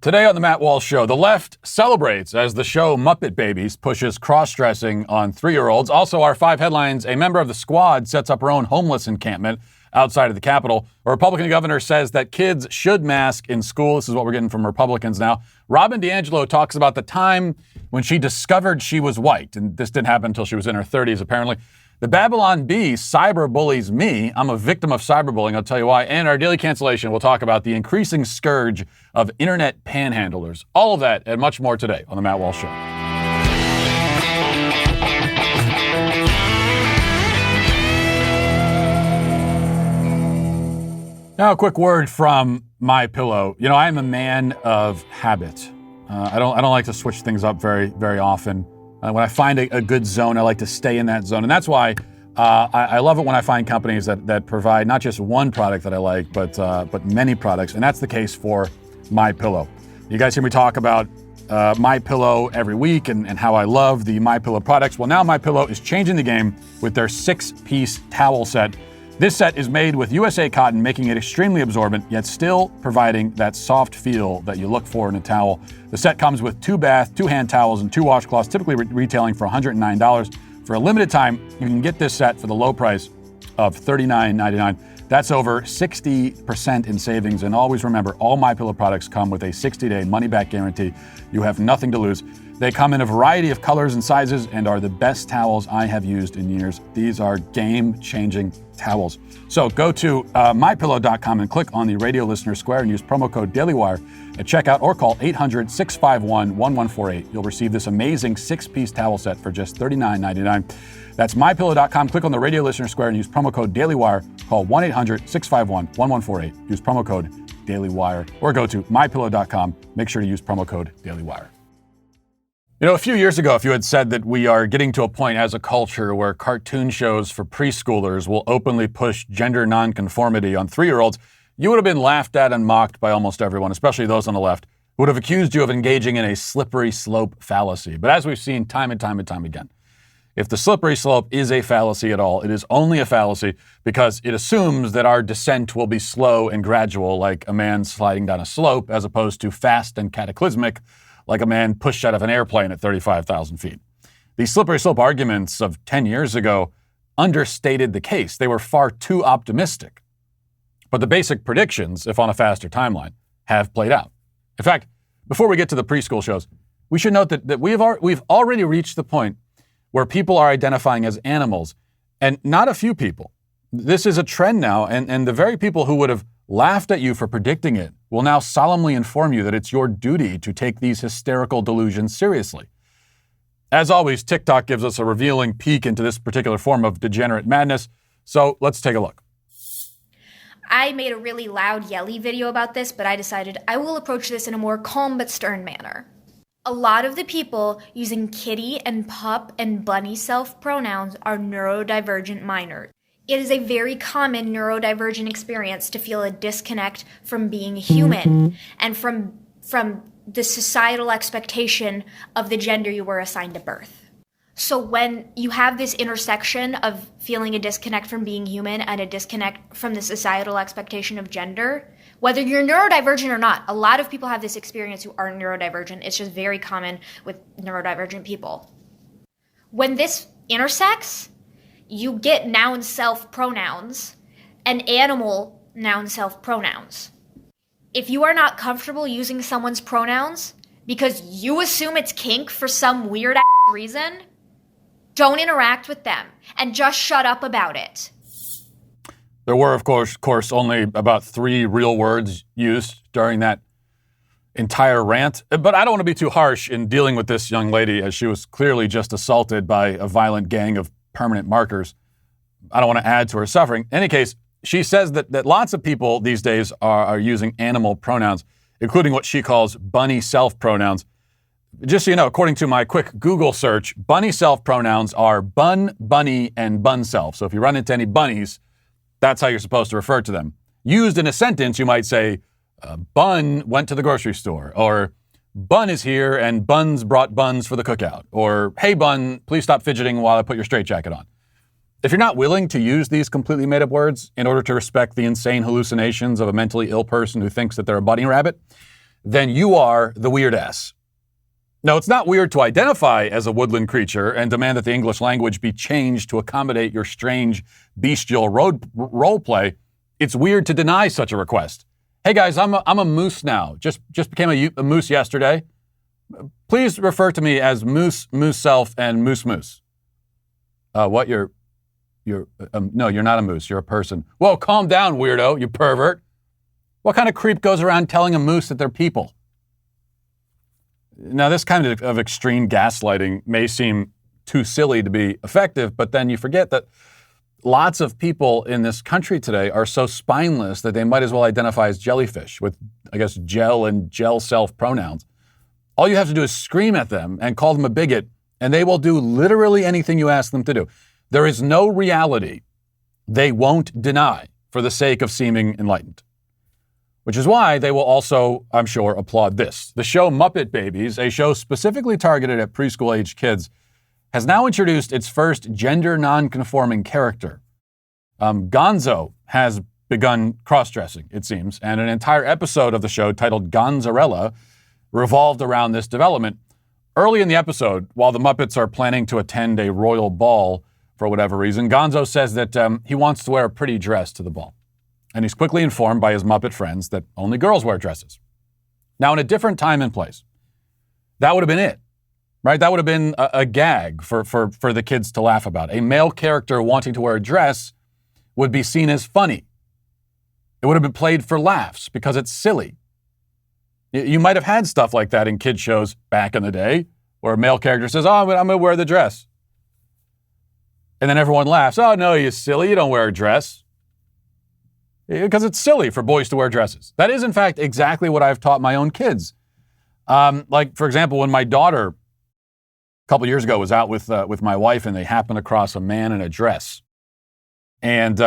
Today on the Matt Walsh Show, the left celebrates as the show Muppet Babies pushes cross-dressing on 3-year-olds. Also, our 5 headlines: a member of the Squad sets up her own homeless encampment outside of the Capitol. A Republican governor says that kids should mask in school. This is what we're getting from Republicans now. Robin DiAngelo talks about the time when she discovered she was white, and this didn't happen until she was in her 30s, apparently. The Babylon Bee cyberbullies me. I'm a victim of cyberbullying. I'll tell you why. And our daily cancellation, we'll talk about the increasing scourge of internet panhandlers. All of that and much more today on the Matt Walsh Show. Now, a quick word from MyPillow. You know, I am a man of habit. I don't like to switch things up very, very often. When I find a good zone, I like to stay in that zone. And that's why I love it when I find companies that provide not just one product that I like, but many products. And that's the case for MyPillow. You guys hear me talk about MyPillow every week and how I love the MyPillow products. Well, now MyPillow is changing the game with their 6-piece towel set. This set is made with USA cotton, making it extremely absorbent, yet still providing that soft feel that you look for in a towel. The set comes with 2 bath, 2 hand towels, and 2 washcloths, typically retailing for $109. For a limited time, you can get this set for the low price of $39.99. That's over 60% in savings. And always remember, all MyPillow products come with a 60-day money-back guarantee. You have nothing to lose. They come in a variety of colors and sizes and are the best towels I have used in years. These are game-changing towels. So go to mypillow.com and click on the radio listener square and use promo code DailyWire at checkout or call 800-651-1148. You'll receive this amazing 6-piece towel set for just $39.99. That's mypillow.com. Click on the radio listener square and use promo code DailyWire. Call 1-800-651-1148. Use promo code DailyWire or go to mypillow.com. Make sure to use promo code DailyWire. You know, a few years ago, if you had said that we are getting to a point as a culture where cartoon shows for preschoolers will openly push gender nonconformity on 3-year-olds, you would have been laughed at and mocked by almost everyone, especially those on the left, who would have accused you of engaging in a slippery slope fallacy. But as we've seen time and time again, if the slippery slope is a fallacy at all, it is only a fallacy because it assumes that our descent will be slow and gradual, like a man sliding down a slope, as opposed to fast and cataclysmic, like a man pushed out of an airplane at 35,000 feet. The slippery slope arguments of 10 years ago understated the case. They were far too optimistic. But the basic predictions, if on a faster timeline, have played out. In fact, before we get to the preschool shows, we should note that we've already reached the point where people are identifying as animals, and not a few people. This is a trend now, and the very people who would have laughed at you for predicting it will now solemnly inform you that it's your duty to take these hysterical delusions seriously. As always, TikTok gives us a revealing peek into this particular form of degenerate madness, so let's take a look. I made a really loud, yelly video about this, but I decided I will approach this in a more calm but stern manner. A lot of the people using kitty and pup and bunny self-pronouns are neurodivergent minors. It is a very common neurodivergent experience to feel a disconnect from being human and from the societal expectation of the gender you were assigned at birth. So when you have this intersection of feeling a disconnect from being human and a disconnect from the societal expectation of gender, whether you're neurodivergent or not, a lot of people have this experience who are neurodivergent. It's just very common with neurodivergent people. When this intersects, you get noun self-pronouns and animal noun self-pronouns. If you are not comfortable using someone's pronouns because you assume it's kink for some weird reason, don't interact with them and just shut up about it. There were, of course, only about 3 real words used during that entire rant. But I don't want to be too harsh in dealing with this young lady, as she was clearly just assaulted by a violent gang of permanent markers. I don't want to add to her suffering. In any case, she says that lots of people these days are using animal pronouns, including what she calls bunny self-pronouns. Just so you know, according to my quick Google search, bunny self-pronouns are bun, bunny, and bun self. So if you run into any bunnies, that's how you're supposed to refer to them. Used in a sentence, you might say, Bun went to the grocery store, or Bun is here and Bun's brought buns for the cookout, or hey Bun, please stop fidgeting while I put your straitjacket on. If you're not willing to use these completely made-up words in order to respect the insane hallucinations of a mentally ill person who thinks that they're a bunny rabbit, then you are the weird ass. Now, it's not weird to identify as a woodland creature and demand that the English language be changed to accommodate your strange, bestial role play. It's weird to deny such a request. Hey guys, I'm a moose now. Just became a moose yesterday. Please refer to me as moose self, and moose. What? No, you're not a moose. You're a person. Whoa, calm down, weirdo, you pervert. What kind of creep goes around telling a moose that they're people? Now, this kind of extreme gaslighting may seem too silly to be effective, but then you forget that lots of people in this country today are so spineless that they might as well identify as jellyfish with, I guess, gel and gel self pronouns. All you have to do is scream at them and call them a bigot, and they will do literally anything you ask them to do. There is no reality they won't deny for the sake of seeming enlightened. Which is why they will also, I'm sure, applaud this. The show Muppet Babies, a show specifically targeted at preschool-age kids, has now introduced its first gender non-conforming character. Gonzo has begun cross-dressing, it seems, and an entire episode of the show titled Gonzarella revolved around this development. Early in the episode, while the Muppets are planning to attend a royal ball for whatever reason, Gonzo says that he wants to wear a pretty dress to the ball. And he's quickly informed by his Muppet friends that only girls wear dresses. Now, in a different time and place, that would have been it, right? That would have been a gag for the kids to laugh about. A male character wanting to wear a dress would be seen as funny. It would have been played for laughs because it's silly. You might have had stuff like that in kids' shows back in the day where a male character says, I'm going to wear the dress. And then everyone laughs. Oh, no, you silly. You don't wear a dress. Because it's silly for boys to wear dresses. That is, in fact, exactly what I've taught my own kids. Like, for example, when my daughter, a couple years ago, was out with my wife and they happened across a man in a dress. And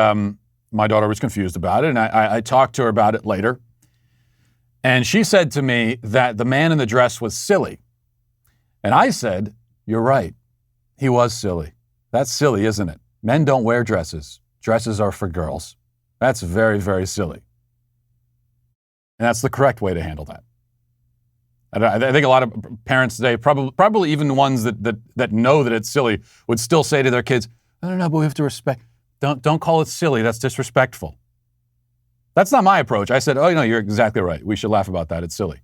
my daughter was confused about it, and I talked to her about it later. And she said to me that the man in the dress was silly. And I said, you're right. He was silly. That's silly, isn't it? Men don't wear dresses. Dresses are for girls. That's very, very silly. And that's the correct way to handle that. I think a lot of parents today, probably even ones that know that it's silly, would still say to their kids, no, but we have to respect. Don't call it silly. That's disrespectful. That's not my approach. I said, no, you're exactly right. We should laugh about that. It's silly.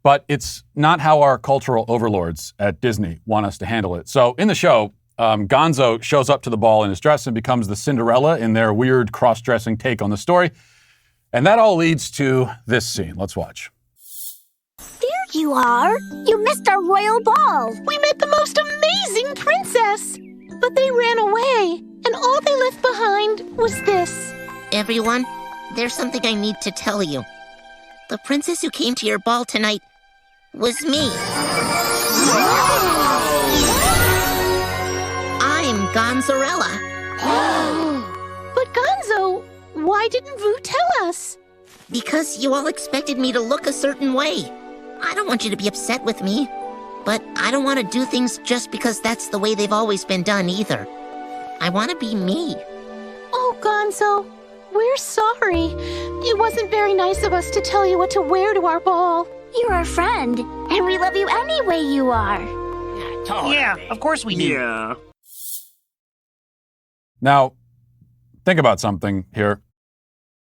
But it's not how our cultural overlords at Disney want us to handle it. So in the show, Gonzo shows up to the ball in his dress and becomes the Cinderella in their weird cross-dressing take on the story. And that all leads to this scene. Let's watch. There you are. You missed our royal ball. We met the most amazing princess. But they ran away, and all they left behind was this. Everyone, there's something I need to tell you. The princess who came to your ball tonight was me. I'm Gonzarella. But Gonzo, why didn't Vu tell us? Because you all expected me to look a certain way. I don't want you to be upset with me, but I don't want to do things just because that's the way they've always been done either. I want to be me. Oh, Gonzo, we're sorry. It wasn't very nice of us to tell you what to wear to our ball. You're our friend, and we love you any way you are. Yeah, of course we do. Yeah. Now, think about something here.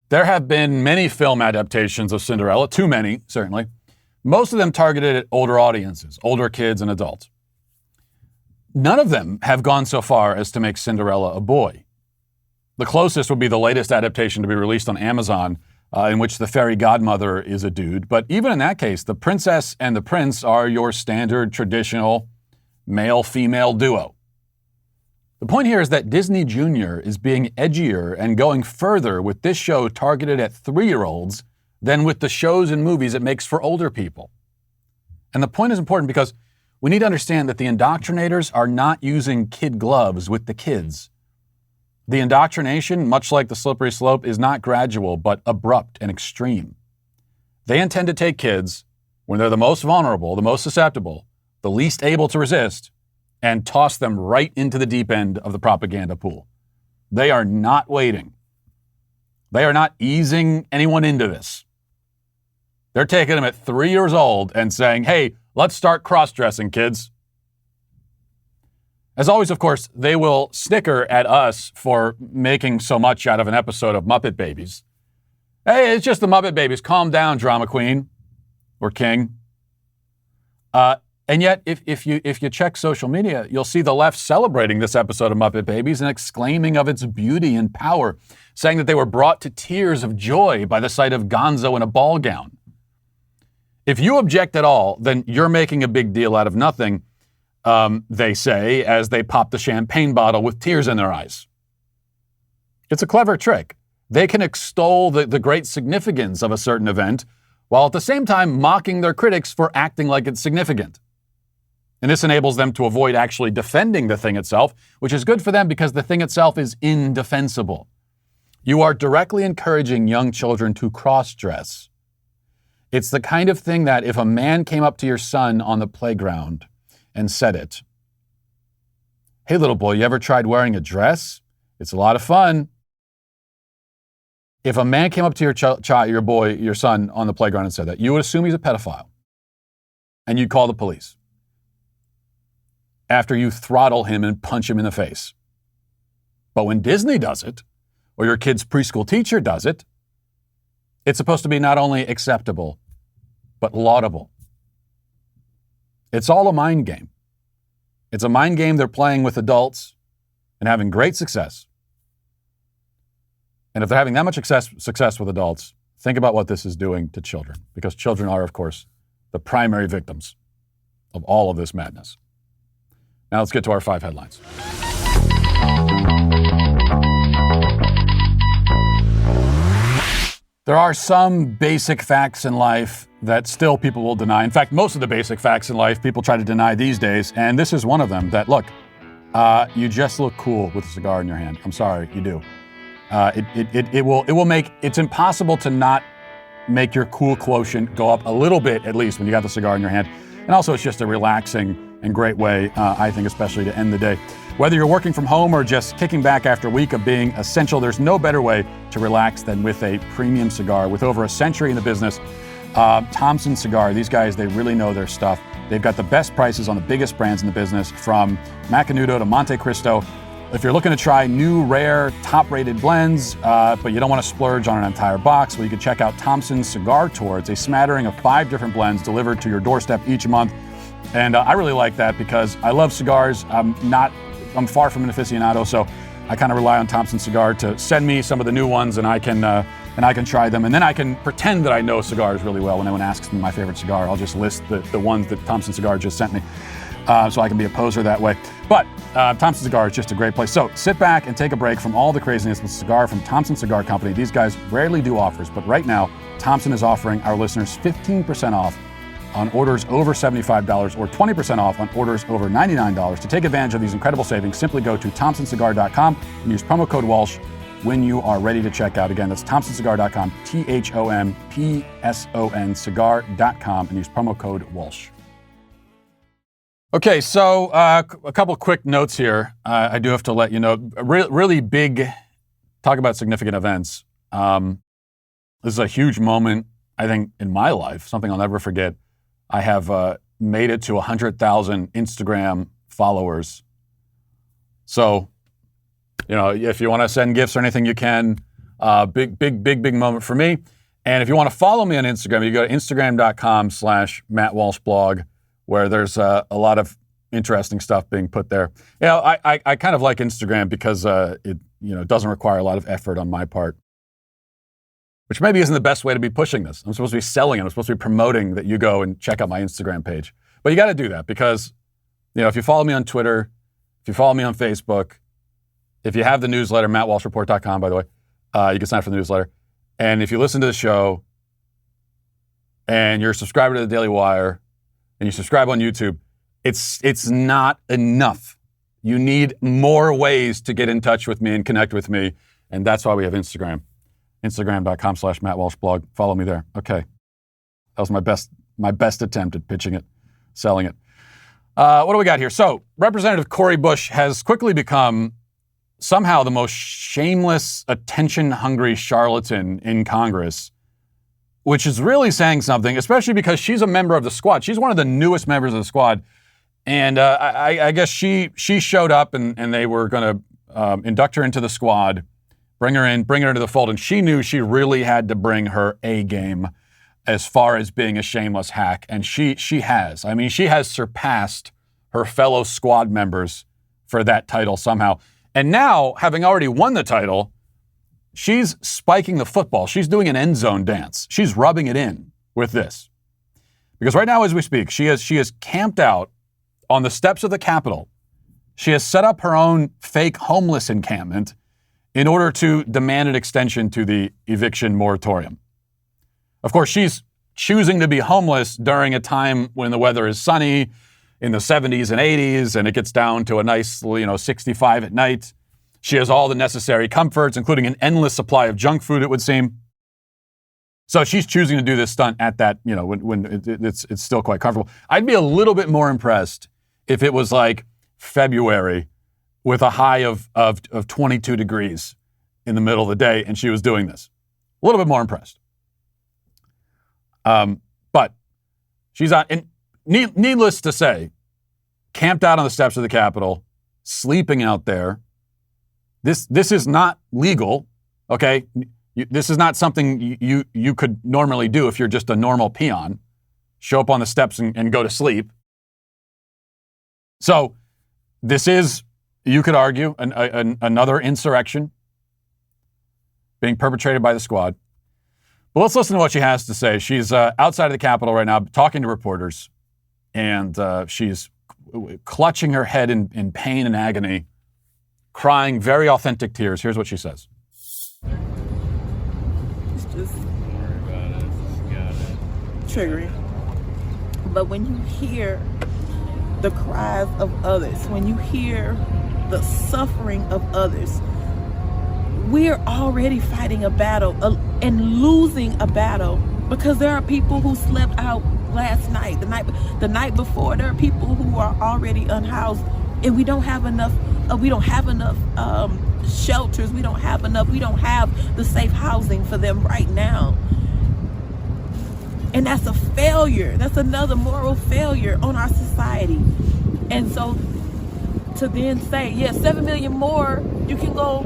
There have been many film adaptations of Cinderella, too many, certainly. Most of them targeted at older audiences, older kids and adults. None of them have gone so far as to make Cinderella a boy. The closest would be the latest adaptation to be released on Amazon, in which the fairy godmother is a dude. But even in that case, the princess and the prince are your standard, traditional, male-female duo. The point here is that Disney Junior is being edgier and going further with this show targeted at 3-year-olds than with the shows and movies it makes for older people. And the point is important because we need to understand that the indoctrinators are not using kid gloves with the kids. The indoctrination, much like the slippery slope, is not gradual, but abrupt and extreme. They intend to take kids when they're the most vulnerable, the most susceptible, the least able to resist, and toss them right into the deep end of the propaganda pool. They are not waiting. They are not easing anyone into this. They're taking them at 3 years old and saying, hey, let's start cross-dressing, kids. As always, of course, they will snicker at us for making so much out of an episode of Muppet Babies. Hey, it's just the Muppet Babies. Calm down, drama queen or king. And yet, if you check social media, you'll see the left celebrating this episode of Muppet Babies and exclaiming of its beauty and power, saying that they were brought to tears of joy by the sight of Gonzo in a ball gown. If you object at all, then you're making a big deal out of nothing, they say, as they pop the champagne bottle with tears in their eyes. It's a clever trick. They can extol the great significance of a certain event while at the same time mocking their critics for acting like it's significant. And this enables them to avoid actually defending the thing itself, which is good for them because the thing itself is indefensible. You are directly encouraging young children to cross-dress. It's the kind of thing that if a man came up to your son on the playground and said it, hey, little boy, you ever tried wearing a dress? It's a lot of fun. If a man came up to your son on the playground and said that, you would assume he's a pedophile. And you'd call the police after you throttle him and punch him in the face. But when Disney does it, or your kid's preschool teacher does it, it's supposed to be not only acceptable, but laudable. It's all a mind game. It's a mind game they're playing with adults and having great success. And if they're having that much success with adults, think about what this is doing to children, because children are, of course, the primary victims of all of this madness. Now let's get to our 5 headlines. There are some basic facts in life that still people will deny. In fact, most of the basic facts in life people try to deny these days, and this is one of them, that, look, you just look cool with a cigar in your hand. I'm sorry, you do. It will make, it's impossible to not make your cool quotient go up a little bit, at least, when you got the cigar in your hand. And also, it's just a relaxing and great way, I think, especially to end the day. Whether you're working from home or just kicking back after a week of being essential, there's no better way to relax than with a premium cigar. With over a century in the business, Thompson Cigar, these guys, they really know their stuff. They've got the best prices on the biggest brands in the business, from Macanudo to Monte Cristo. If you're looking to try new, rare, top-rated blends, but you don't want to splurge on an entire box, well, you can check out Thompson Cigar Tour. It's a smattering of 5 different blends delivered to your doorstep each month. And I really like that because I love cigars. I'm far from an aficionado, so I kind of rely on Thompson Cigar to send me some of the new ones, and I can try them. And then I can pretend that I know cigars really well. When anyone asks me my favorite cigar, I'll just list the ones that Thompson Cigar just sent me. So I can be a poser that way. But Thompson Cigar is just a great place. So sit back and take a break from all the craziness with cigar from Thompson Cigar Company. These guys rarely do offers, but right now, Thompson is offering our listeners 15% off on orders over $75 or 20% off on orders over $99. To take advantage of these incredible savings, simply go to thompsoncigar.com and use promo code Walsh when you are ready to check out. Again, that's thompsoncigar.com, THOMPSON cigar.com, and use promo code Walsh. Okay, so a couple quick notes here. I do have to let you know, really big, talk about significant events. This is a huge moment, I think, in my life, something I'll never forget. I have made it to 100,000 Instagram followers. So, if you want to send gifts or anything, you can. Big moment for me. And if you want to follow me on Instagram, you go to instagram.com/MattWalshBlog, where there's a lot of interesting stuff being put there. I kind of like Instagram because it doesn't require a lot of effort on my part, which maybe isn't the best way to be pushing this. I'm supposed to be selling it. I'm supposed to be promoting that you go and check out my Instagram page. But you got to do that because, if you follow me on Twitter, if you follow me on Facebook, if you have the newsletter, MattWalshReport.com, by the way, you can sign up for the newsletter. And if you listen to the show and you're a subscriber to the Daily Wire and you subscribe on YouTube, it's not enough. You need more ways to get in touch with me and connect with me. And that's why we have Instagram. Instagram.com/MattWalshBlog. Follow me there. Okay. That was my best attempt at pitching it, selling it. What do we got here? So, Representative Cori Bush has quickly become somehow the most shameless, attention-hungry charlatan in Congress, which is really saying something, especially because she's a member of the squad. She's one of the newest members of the squad. And I guess she showed up and they were going to induct her into the squad, bring her into the fold. And she knew she really had to bring her A game as far as being a shameless hack. And she has. I mean, she has surpassed her fellow squad members for that title somehow. And now, having already won the title, she's spiking the football. She's doing an end zone dance. She's rubbing it in with this. Because right now, as we speak, she has camped out on the steps of the Capitol. She has set up her own fake homeless encampment in order to demand an extension to the eviction moratorium. Of course, she's choosing to be homeless during a time when the weather is sunny, in the 70s and 80s, and it gets down to a nice, 65 at night. She has all the necessary comforts, including an endless supply of junk food, it would seem. So she's choosing to do this stunt at that, when it's still quite comfortable. I'd be a little bit more impressed if it was like February with a high of 22 degrees in the middle of the day and she was doing this. A little bit more impressed. But she's on, and needless to say, camped out on the steps of the Capitol, sleeping out there. This is not legal, okay? This is not something you could normally do if you're just a normal peon. Show up on the steps and go to sleep. So this is, you could argue, another insurrection being perpetrated by the squad. But let's listen to what she has to say. She's outside of the Capitol right now talking to reporters, and she's clutching her head in pain and agony, crying very authentic tears. Here's what she says. It's just triggering. But when you hear the cries of others, when you hear the suffering of others, we're already fighting a battle and losing a battle because there are people who slept out last night, the night before. There are people who are already unhoused, and we don't have enough shelters. We don't have the safe housing for them right now. And that's a failure. That's another moral failure on our society. And so to then say, 7 million more, you can go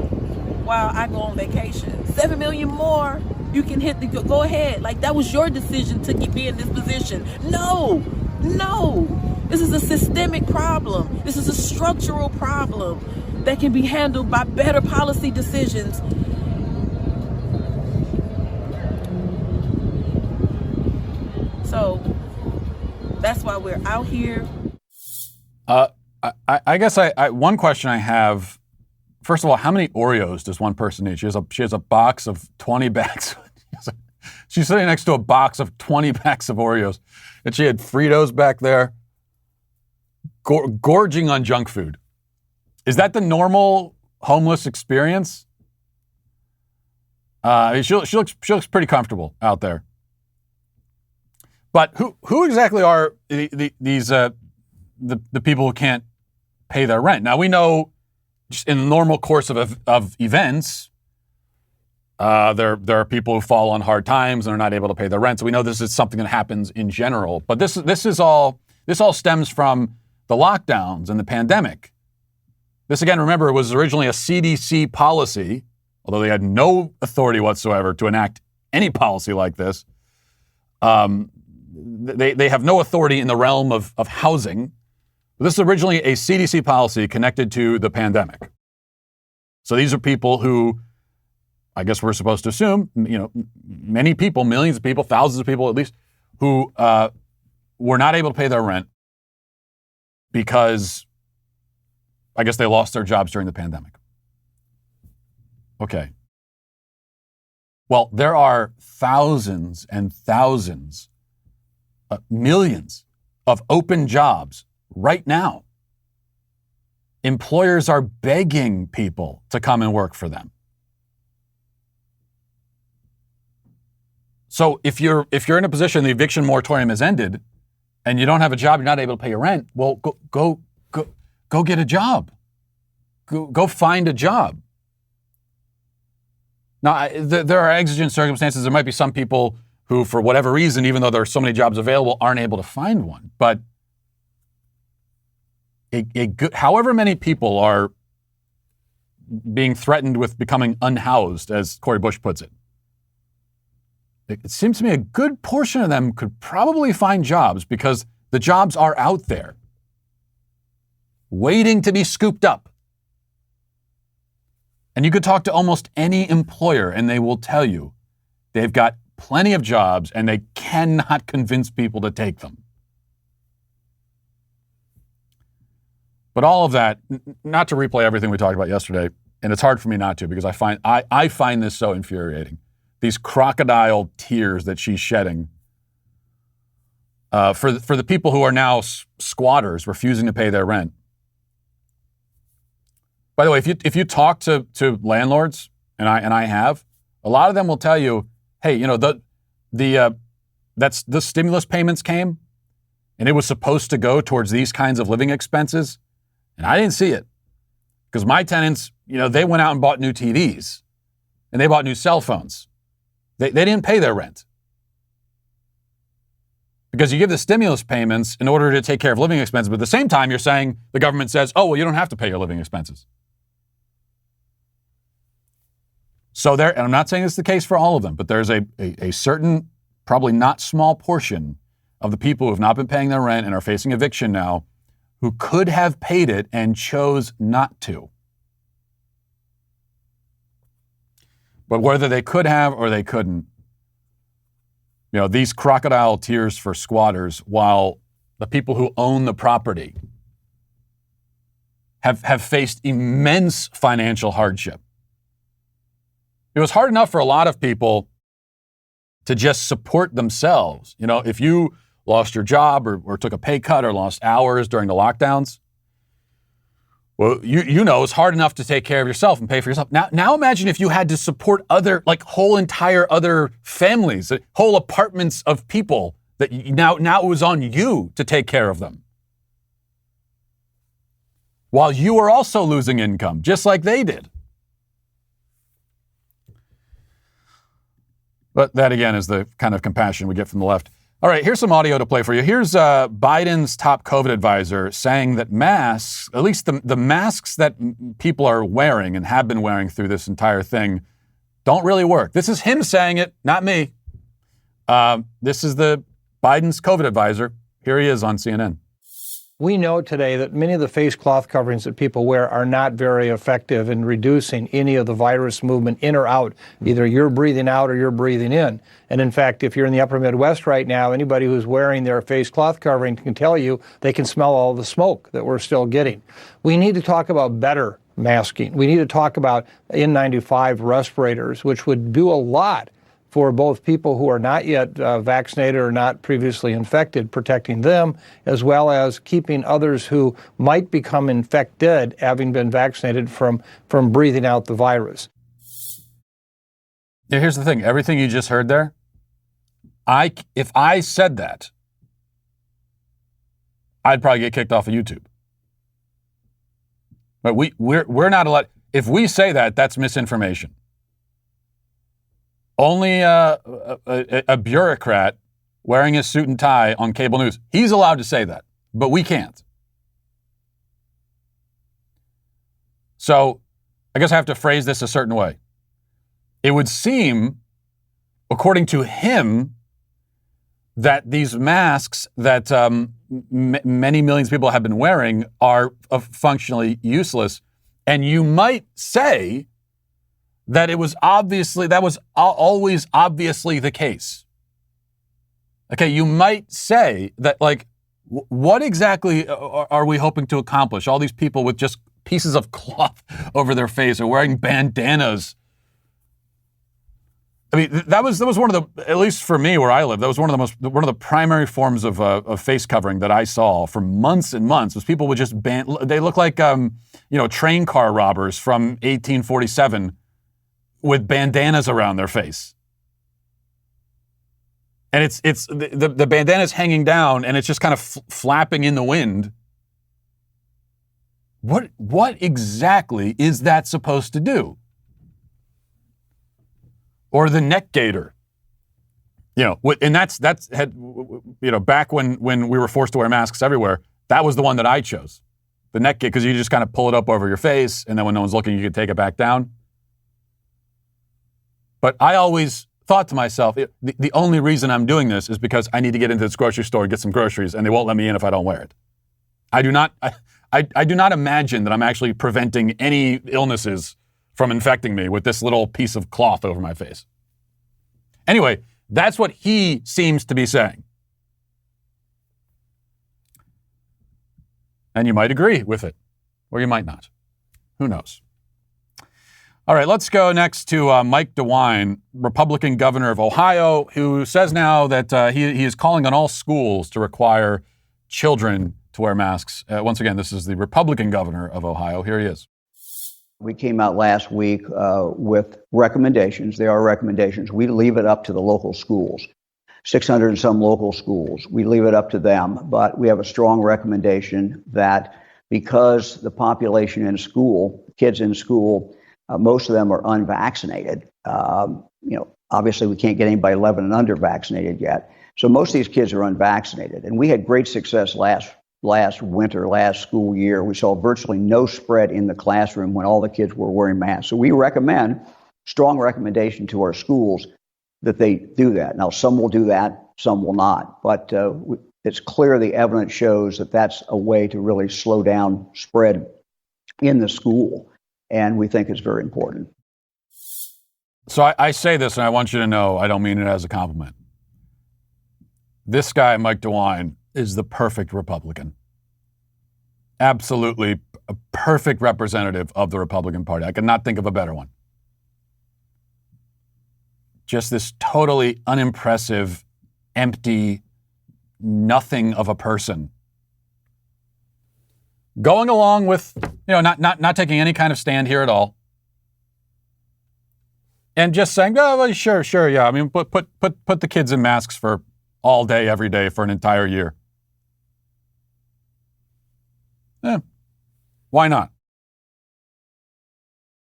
while I go on vacation. 7 million more, you can go ahead. Like, that was your decision to be in this position. No. This is a systemic problem. This is a structural problem that can be handled by better policy decisions. So that's why we're out here. I guess one question I have. First of all, how many Oreos does one person need? She has a box of 20 bags. She's sitting next to a box of 20 packs of Oreos, and she had Fritos back there, gorging on junk food. Is that the normal homeless experience? She looks pretty comfortable out there. But who exactly are these the people who can't pay their rent? Now, we know just in the normal course of events, there are people who fall on hard times and are not able to pay their rent. So we know this is something that happens in general. But this all stems from the lockdowns and the pandemic. This, again, remember, was originally a CDC policy, although they had no authority whatsoever to enact any policy like this. They have no authority in the realm of housing. This is originally a CDC policy connected to the pandemic. So these are people who, I guess we're supposed to assume, many people, millions of people, thousands of people at least, who were not able to pay their rent because I guess they lost their jobs during the pandemic. Okay. Well, there are thousands and thousands, millions of open jobs right now. Employers are begging people to come and work for them. So if you're in a position, the eviction moratorium has ended, and you don't have a job, you're not able to pay your rent, well, go get a job. go find a job. Now, there are exigent circumstances. There might be some people who, for whatever reason, even though there are so many jobs available, aren't able to find one. But however many people are being threatened with becoming unhoused, as Cori Bush puts it, it seems to me a good portion of them could probably find jobs because the jobs are out there, waiting to be scooped up. And you could talk to almost any employer and they will tell you they've got plenty of jobs and they cannot convince people to take them. But all of that, not to replay everything we talked about yesterday, and it's hard for me not to because I find this so infuriating. These crocodile tears that she's shedding for the people who are now squatters refusing to pay their rent. By the way, if you talk to landlords, and I have, a lot of them will tell you, hey, you know, the stimulus payments came, and it was supposed to go towards these kinds of living expenses, and I didn't see it because my tenants, you know, they went out and bought new TVs, and they bought new cell phones. They didn't pay their rent because you give the stimulus payments in order to take care of living expenses, but at the same time, you're saying the government says, oh, well, you don't have to pay your living expenses. So and I'm not saying it's the case for all of them, but there's a certain, probably not small portion of the people who have not been paying their rent and are facing eviction now who could have paid it and chose not to. But whether they could have or they couldn't, you know, these crocodile tears for squatters, while the people who own the property have faced immense financial hardship. It was hard enough for a lot of people to just support themselves. You know, if you lost your job or took a pay cut or lost hours during the lockdowns, well, you know, it's hard enough to take care of yourself and pay for yourself. Now imagine if you had to support other, like whole entire other families, whole apartments of people that now it was on you to take care of them. While you were also losing income, just like they did. But that, again, is the kind of compassion we get from the left. All right, here's some audio to play for you. Here's Biden's top COVID advisor saying that masks, at least the masks that people are wearing and have been wearing through this entire thing, don't really work. This is him saying it, not me. This is the Biden's COVID advisor. Here he is on CNN. We know today that many of the face cloth coverings that people wear are not very effective in reducing any of the virus movement in or out. Either you're breathing out or you're breathing in. And in fact, if you're in the upper Midwest right now, anybody who's wearing their face cloth covering can tell you they can smell all the smoke that we're still getting. We need to talk about better masking. We need to talk about N95 respirators, which would do a lot for both people who are not yet vaccinated or not previously infected, protecting them, as well as keeping others who might become infected, having been vaccinated, from breathing out the virus. Yeah, here's the thing. Everything you just heard there, if I said that, I'd probably get kicked off of YouTube. But we're not allowed. If we say that, that's misinformation. Only a bureaucrat wearing a suit and tie on cable news, he's allowed to say that, but we can't. So I guess I have to phrase this a certain way. It would seem, according to him, that these masks that many millions of people have been wearing are functionally useless. And you might say that that was always obviously the case. Okay, you might say that, like, what exactly are we hoping to accomplish? All these people with just pieces of cloth over their face or wearing bandanas. I mean, that was one of the, at least for me where I live, that was one of the primary forms of face covering that I saw for months and months. Was people would just they look like train car robbers from 1847. With bandanas around their face. And it's the bandana's hanging down and it's just kind of flapping in the wind. What exactly is that supposed to do? Or the neck gaiter. And that's had, back when we were forced to wear masks everywhere, that was the one that I chose. The neck gaiter, because you just kind of pull it up over your face, and then when no one's looking, you can take it back down. But I always thought to myself, the only reason I'm doing this is because I need to get into this grocery store and get some groceries, and they won't let me in if I don't wear it. I do not imagine that I'm actually preventing any illnesses from infecting me with this little piece of cloth over my face. Anyway, that's what he seems to be saying. And you might agree with it, or you might not. Who knows? All right, let's go next to Mike DeWine, Republican governor of Ohio, who says now that he is calling on all schools to require children to wear masks. Once again, this is the Republican governor of Ohio. Here he is. We came out last week with recommendations. They are recommendations. We leave it up to the local schools, 600 and some local schools. We leave it up to them, but we have a strong recommendation that because the population in school, kids in school, most of them are unvaccinated. Obviously we can't get anybody 11 and under vaccinated yet. So most of these kids are unvaccinated. And we had great success last winter, last school year. We saw virtually no spread in the classroom when all the kids were wearing masks. So we recommend, strong recommendation to our schools that they do that. Now, some will do that, some will not. But it's clear the evidence shows that that's a way to really slow down spread in the school. And we think it's very important. So I say this, and I want you to know I don't mean it as a compliment. This guy, Mike DeWine, is the perfect Republican. Absolutely a perfect representative of the Republican Party. I could not think of a better one. Just this totally unimpressive, empty, nothing of a person. Going along with, not taking any kind of stand here at all. And just saying, oh, well, sure, yeah. I mean, put the kids in masks for all day, every day for an entire year. Why not?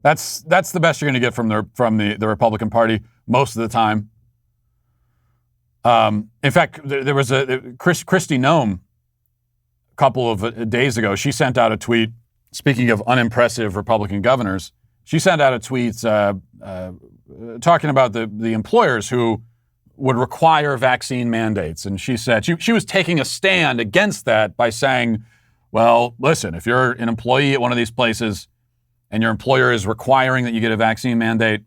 That's the best you're going to get from the Republican Party most of the time. In fact, there was Kristi Noem a couple of days ago. She sent out a tweet. Speaking of unimpressive Republican governors, she sent out a tweet talking about the employers who would require vaccine mandates, and she said she was taking a stand against that by saying, well, listen, if you're an employee at one of these places and your employer is requiring that you get a vaccine mandate,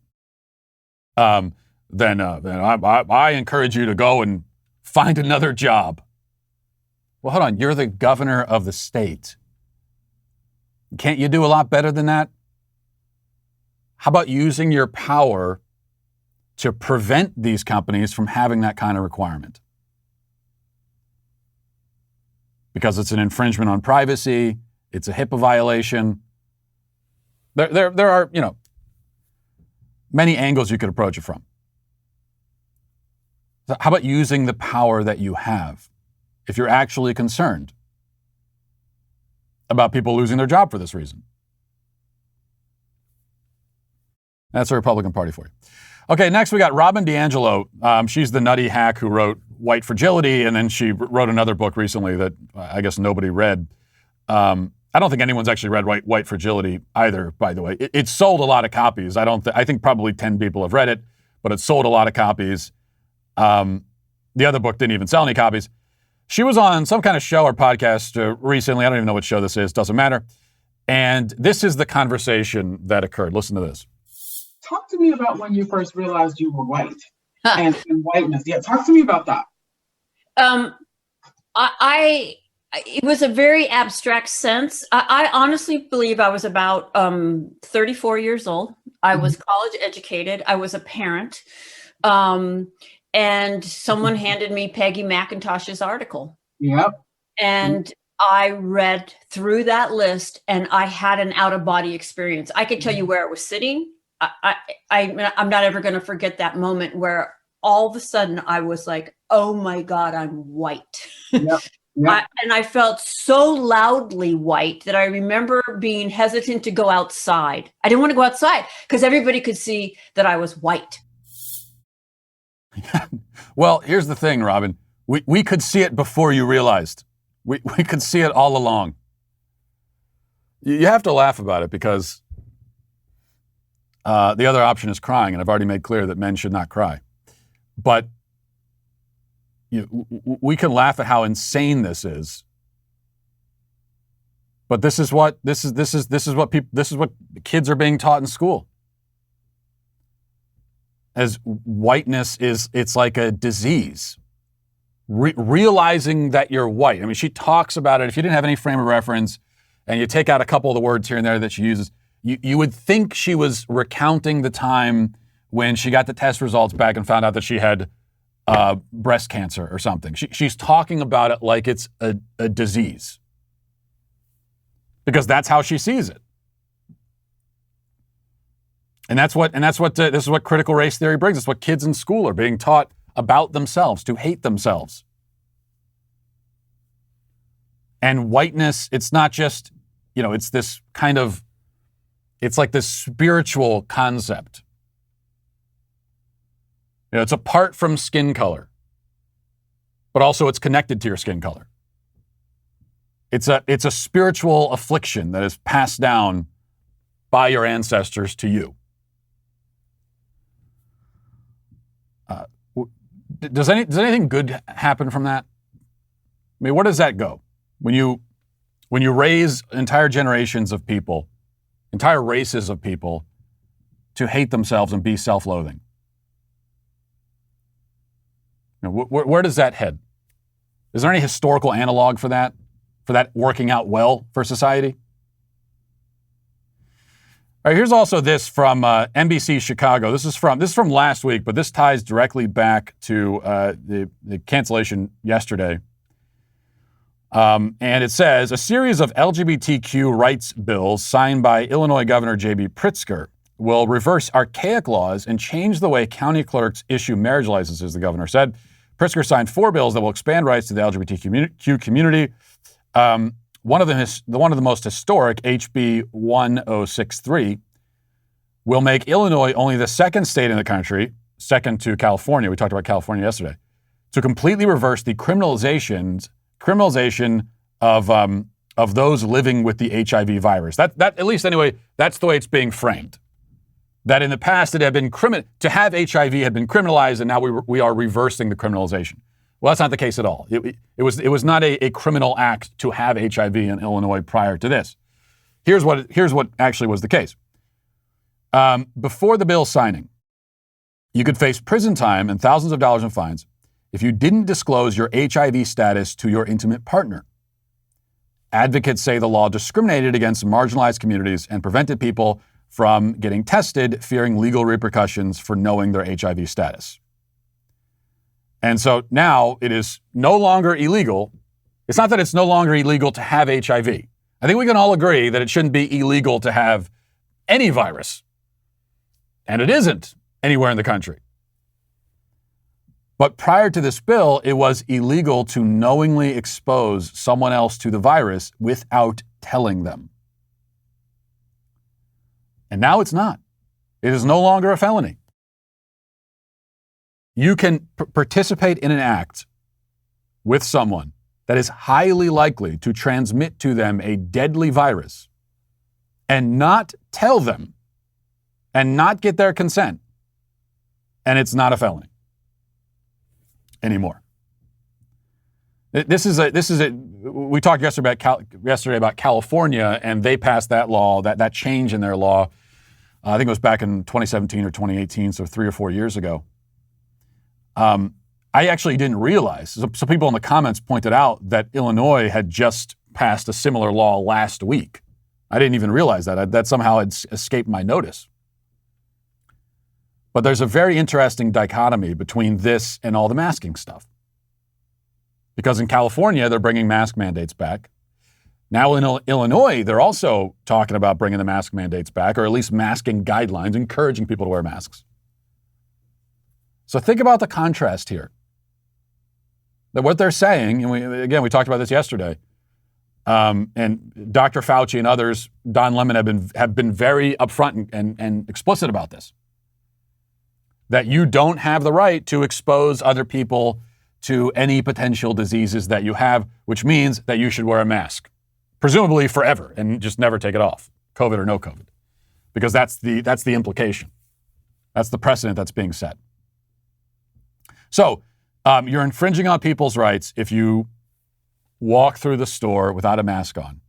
then I encourage you to go and find another job. Well, hold on. You're the governor of the state. Can't you do a lot better than that? How about using your power to prevent these companies from having that kind of requirement? Because it's an infringement on privacy, it's a HIPAA violation. There are, many angles you could approach it from. So how about using the power that you have if you're actually concerned about people losing their job for this reason? That's the Republican Party for you. Okay, next we got Robin DiAngelo. She's the nutty hack who wrote White Fragility, and then she wrote another book recently that I guess nobody read. I don't think anyone's actually read White Fragility either, by the way. It sold a lot of copies. I think probably 10 people have read it, but it sold a lot of copies. The other book didn't even sell any copies. She was on some kind of show or podcast recently. I don't even know what show this is. Doesn't matter. And this is the conversation that occurred. Listen to this. Talk to me about when you first realized you were white and whiteness. Yeah, talk to me about that. It was a very abstract sense. I honestly believe I was about 34 years old. I was college educated. I was a parent. And someone handed me Peggy McIntosh's article. Yep. And I read through that list and I had an out-of-body experience. I could tell you where I was sitting. I'm not ever going to forget that moment where all of a sudden I was like, oh my God, I'm white. Yep. And I felt so loudly white that I remember being hesitant to go outside. I didn't want to go outside because everybody could see that I was white. Well, here's the thing, Robin. We could see it before you realized. We could see it all along. You have to laugh about it because the other option is crying, and I've already made clear that men should not cry. But we can laugh at how insane this is. But this is what kids are being taught in school. As whiteness it's like a disease. Realizing that you're white. I mean, she talks about it. If you didn't have any frame of reference and you take out a couple of the words here and there that she uses, you would think she was recounting the time when she got the test results back and found out that she had breast cancer or something. She's talking about it like it's a disease. Because that's how she sees it. And this is what critical race theory brings. It's what kids in school are being taught about themselves, to hate themselves. And whiteness, it's not just, it's this kind of, it's like this spiritual concept. It's apart from skin color, but also it's connected to your skin color. It's a spiritual affliction that is passed down by your ancestors to you. Does anything good happen from that? I mean, where does that go? When you raise entire generations of people, entire races of people to hate themselves and be self-loathing. Where does that head? Is there any historical analog for that working out well for society? All right, here's also this from NBC Chicago. This is from last week, but this ties directly back to the cancellation yesterday. And it says, a series of LGBTQ rights bills signed by Illinois Governor J.B. Pritzker will reverse archaic laws and change the way county clerks issue marriage licenses, the governor said. Pritzker signed 4 bills that will expand rights to the LGBTQ community. One of the most historic, HB 1063, will make Illinois only the second state in the country, second to California, we talked about California yesterday, to completely reverse the criminalization of those living with the HIV virus. That at least anyway, that's the way it's being framed. That in the past it had been to have HIV had been criminalized, and now we are reversing the criminalization. Well, that's not the case at all. It was not a criminal act to have HIV in Illinois prior to this. Here's what actually was the case. Before the bill signing, you could face prison time and thousands of dollars in fines if you didn't disclose your HIV status to your intimate partner. Advocates say the law discriminated against marginalized communities and prevented people from getting tested, fearing legal repercussions for knowing their HIV status. And so now it is no longer illegal. It's not that it's no longer illegal to have HIV. I think we can all agree that it shouldn't be illegal to have any virus. And it isn't anywhere in the country. But prior to this bill, it was illegal to knowingly expose someone else to the virus without telling them. And now it's not. It is no longer a felony. You can participate in an act with someone that is highly likely to transmit to them a deadly virus and not tell them and not get their consent. And it's not a felony anymore. We talked yesterday about California, and they passed that law, that change in their law. I think it was back in 2017 or 2018, so 3 or 4 years ago. I actually didn't realize. So people in the comments pointed out that Illinois had just passed a similar law last week. I didn't even realize that. That somehow had escaped my notice. But there's a very interesting dichotomy between this and all the masking stuff. Because in California, they're bringing mask mandates back. Now in Illinois, they're also talking about bringing the mask mandates back, or at least masking guidelines, encouraging people to wear masks. So think about the contrast here. that what they're saying, and we talked about this yesterday, and Dr. Fauci and others, Don Lemon, have been very upfront and explicit about this, that you don't have the right to expose other people to any potential diseases that you have, which means that you should wear a mask, presumably forever, and just never take it off, COVID or no COVID, because that's the implication. That's the precedent that's being set. So you're infringing on people's rights if you walk through the store without a mask on.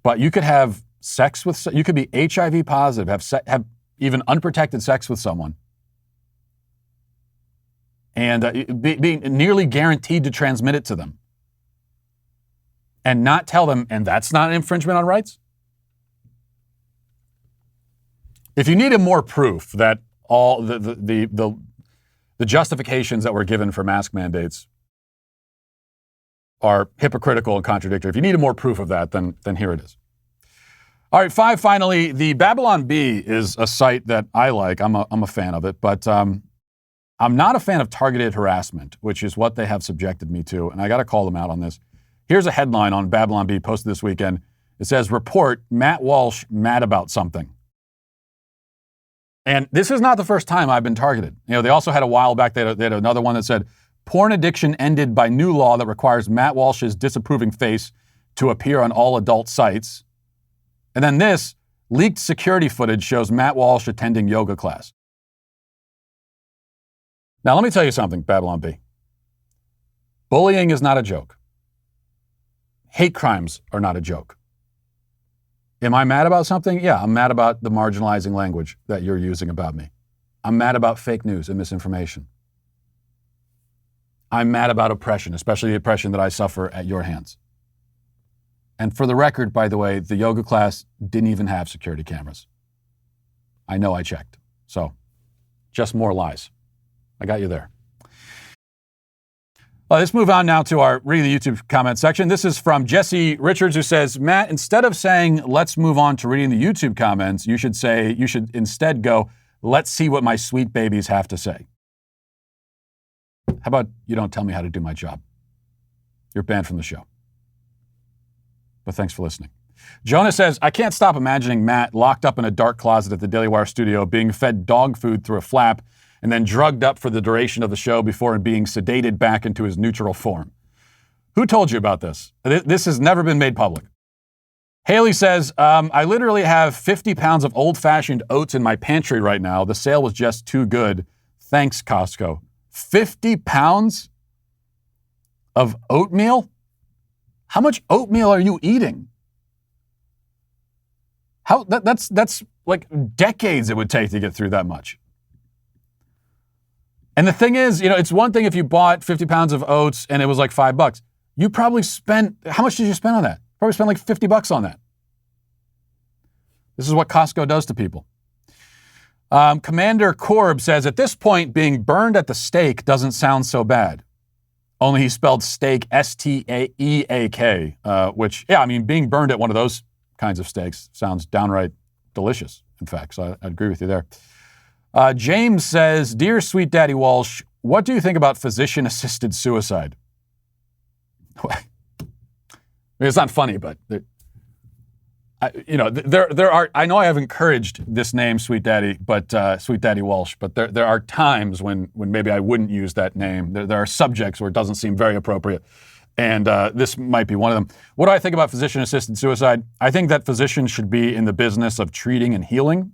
But you could have sex with, you could be HIV positive, have even unprotected sex with someone, and being nearly guaranteed to transmit it to them, and not tell them, and that's not an infringement on rights? If you needed more proof that all the justifications that were given for mask mandates are hypocritical and contradictory, if you needed more proof of that, then here it is. All right, 5, finally, the Babylon Bee is a site that I like. I'm a fan of it, but I'm not a fan of targeted harassment, which is what they have subjected me to, and I got to call them out on this. Here's a headline on Babylon Bee posted this weekend. It says, "Report, Matt Walsh mad about something." And this is not the first time I've been targeted. They also had a while back, they had another one that said, "Porn addiction ended by new law that requires Matt Walsh's disapproving face to appear on all adult sites." And then this, leaked security footage shows Matt Walsh attending yoga class. Now, let me tell you something, Babylon Bee. Bullying is not a joke. Hate crimes are not a joke. Am I mad about something? Yeah, I'm mad about the marginalizing language that you're using about me. I'm mad about fake news and misinformation. I'm mad about oppression, especially the oppression that I suffer at your hands. And for the record, by the way, the yoga class didn't even have security cameras. I know, I checked. So, just more lies. I got you there. Let's move on now to our reading the YouTube comment section. This is from Jesse Richards, who says, "Matt, instead of saying, let's move on to reading the YouTube comments, you should instead go, let's see what my sweet babies have to say." How about you don't tell me how to do my job? You're banned from the show. But thanks for listening. Jonah says, "I can't stop imagining Matt locked up in a dark closet at the Daily Wire studio, being fed dog food through a flap, and then drugged up for the duration of the show before being sedated back into his neutral form. Who told you about this? This has never been made public." Haley says, "I literally have 50 pounds of old-fashioned oats in my pantry right now. The sale was just too good. Thanks, Costco." 50 pounds of oatmeal? How much oatmeal are you eating? That's like decades it would take to get through that much. And the thing is, it's one thing if you bought 50 pounds of oats and it was like $5. You probably spent, how much did you spend on that? Probably spent like $50 on that. This is what Costco does to people. Commander Korb says, "At this point, being burned at the stake doesn't sound so bad." Only he spelled steak S-T-A-E-A-K, which, yeah, I mean, being burned at one of those kinds of steaks sounds downright delicious, in fact. So I agree with you there. James says, "Dear Sweet Daddy Walsh, what do you think about physician-assisted suicide?" I mean, it's not funny, but there are. I know I have encouraged this name, Sweet Daddy, but Sweet Daddy Walsh. But there are times when maybe I wouldn't use that name. There are subjects where it doesn't seem very appropriate, and this might be one of them. What do I think about physician-assisted suicide? I think that physicians should be in the business of treating and healing.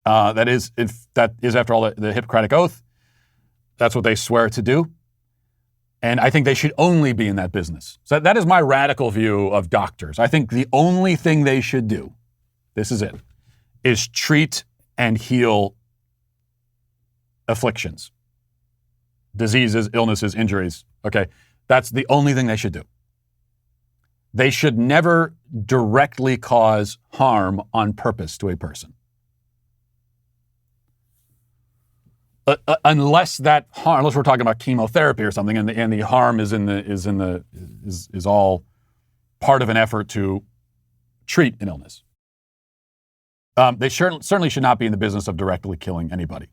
That is after all the Hippocratic Oath. That's what they swear to do. And I think they should only be in that business. So that is my radical view of doctors. I think the only thing they should do, this is it, is treat and heal afflictions, diseases, illnesses, injuries. Okay, that's the only thing they should do. They should never directly cause harm on purpose to a person. Unless we're talking about chemotherapy or something, and the harm is all part of an effort to treat an illness. They certainly should not be in the business of directly killing anybody.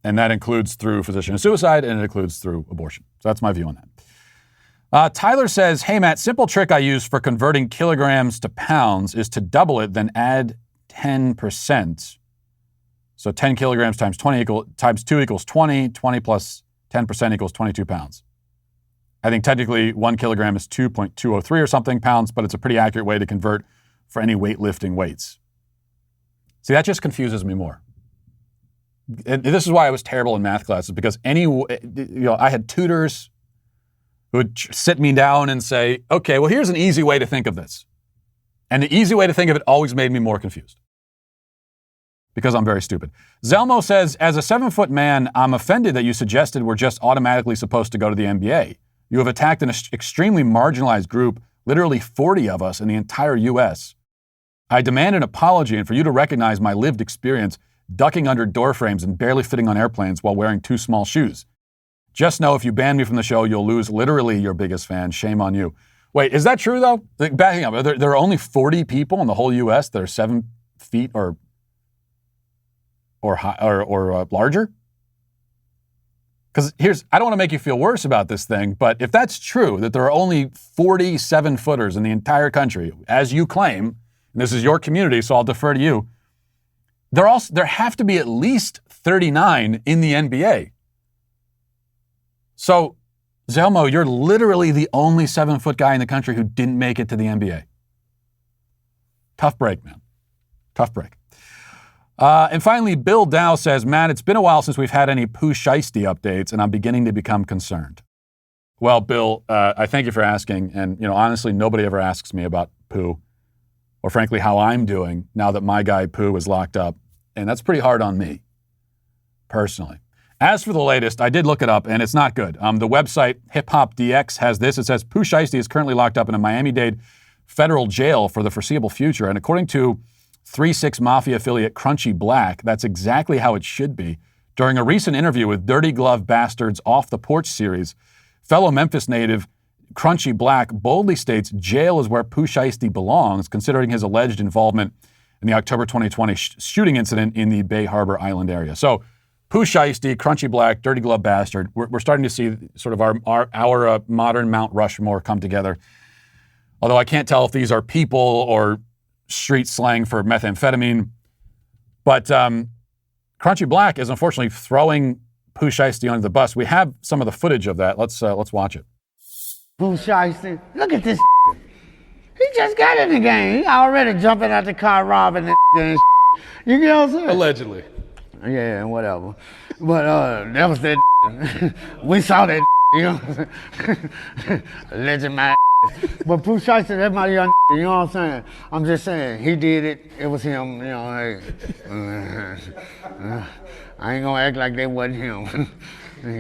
And that includes through physician suicide, and it includes through abortion. So that's my view on that. Tyler says, hey, Matt, simple trick I use for converting kilograms to pounds is to double it, then add 10%. So 10 kilograms times 2 equals 20. 20 plus 10% equals 22 pounds. I think technically 1 kilogram is 2.203 or something pounds, but it's a pretty accurate way to convert for any weightlifting weights. See, that just confuses me more. And this is why I was terrible in math classes, because I had tutors who would sit me down and say, okay, well, here's an easy way to think of this. And the easy way to think of it always made me more confused because I'm very stupid. Zelmo says, as a 7-foot man, I'm offended that you suggested we're just automatically supposed to go to the NBA. You have attacked an extremely marginalized group, literally 40 of us in the entire U.S. I demand an apology and for you to recognize my lived experience ducking under door frames and barely fitting on airplanes while wearing too small shoes. Just know if you ban me from the show, you'll lose literally your biggest fan. Shame on you. Wait, is that true though? Backing up, there are only 40 people in the whole U.S. that are 7 feet or larger? Because I don't want to make you feel worse about this thing, but if that's true, that there are only 40 7-footers in the entire country, as you claim, and this is your community, so I'll defer to you, there have to be at least 39 in the NBA. So, Zelmo, you're literally the only 7-foot guy in the country who didn't make it to the NBA. Tough break, man. Tough break. And finally, Bill Dow says, Matt, it's been a while since we've had any Pooh Shiesty updates, and I'm beginning to become concerned. Well, Bill, I thank you for asking. And, honestly, nobody ever asks me about Pooh, or frankly, how I'm doing now that my guy Pooh is locked up. And that's pretty hard on me, personally. As for the latest, I did look it up, and it's not good. The website HipHopDX has this. It says, Pooh Shiesty is currently locked up in a Miami-Dade federal jail for the foreseeable future. And according to 3-6 Mafia affiliate Crunchy Black, that's exactly how it should be. During a recent interview with Dirty Glove Bastard's Off the Porch series, fellow Memphis native Crunchy Black boldly states jail is where Pooh Shiesty belongs, considering his alleged involvement in the October 2020 shooting incident in the Bay Harbor Island area. So Pooh Shiesty, Crunchy Black, Dirty Glove Bastard, we're starting to see sort of our modern Mount Rushmore come together. Although I can't tell if these are people or street slang for methamphetamine. But Crunchy Black is unfortunately throwing Pooh Shiesty under the bus. We have some of the footage of that. Let's watch it. Pooh Shiesty, look at this. He just got in the game. He already jumping out the car, robbing the and you know what I'm saying? Allegedly. Yeah, whatever. But that was that. We saw that. You know what I'm saying? Alleged my. But Pooh Shiesty, that's my young. You know what I'm saying? I'm just saying, he did it. It was him. You know, hey. I ain't gonna act like that wasn't him.